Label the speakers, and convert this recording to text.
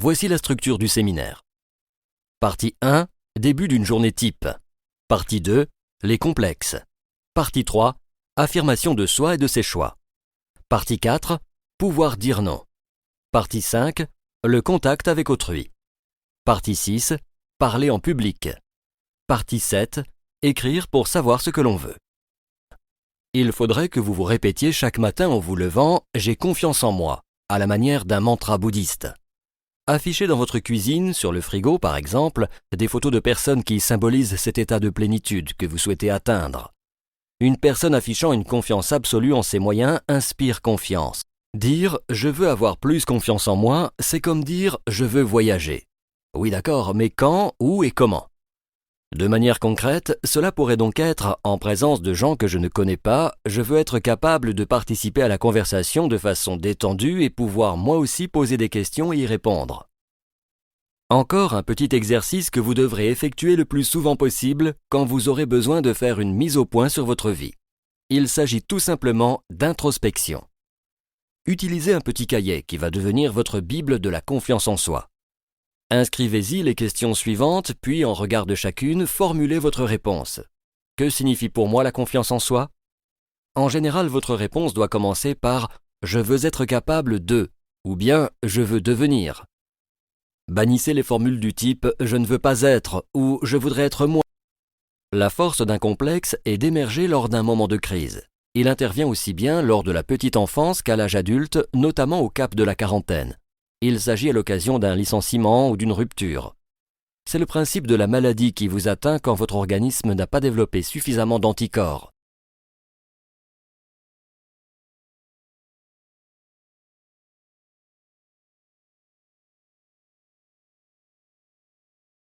Speaker 1: Voici la structure du séminaire. Partie 1, début d'une journée type. Partie 2, les complexes. Partie 3, affirmation de soi et de ses choix. Partie 4, pouvoir dire non. Partie 5, le contact avec autrui. Partie 6, parler en public. Partie 7, écrire pour savoir ce que l'on veut. Il faudrait que vous vous répétiez chaque matin en vous levant « J'ai confiance en moi », à la manière d'un mantra bouddhiste. Affichez dans votre cuisine, sur le frigo par exemple, des photos de personnes qui symbolisent cet état de plénitude que vous souhaitez atteindre. Une personne affichant une confiance absolue en ses moyens inspire confiance. Dire « je veux avoir plus confiance en moi », c'est comme dire « je veux voyager ». Oui d'accord, mais quand, où et comment? De manière concrète, cela pourrait donc être, en présence de gens que je ne connais pas, je veux être capable de participer à la conversation de façon détendue et pouvoir moi aussi poser des questions et y répondre. Encore un petit exercice que vous devrez effectuer le plus souvent possible quand vous aurez besoin de faire une mise au point sur votre vie. Il s'agit tout simplement d'introspection. Utilisez un petit cahier qui va devenir votre Bible de la confiance en soi. Inscrivez-y les questions suivantes, puis en regard de chacune, formulez votre réponse. Que signifie pour moi la confiance en soi? En général, votre réponse doit commencer par « je veux être capable de » ou bien « je veux devenir ». Bannissez les formules du type « je ne veux pas être » ou « je voudrais être moi ». La force d'un complexe est d'émerger lors d'un moment de crise. Il intervient aussi bien lors de la petite enfance qu'à l'âge adulte, notamment au cap de la quarantaine. Il s'agit à l'occasion d'un licenciement ou d'une rupture. C'est le principe de la maladie qui vous atteint quand votre organisme n'a pas développé suffisamment d'anticorps.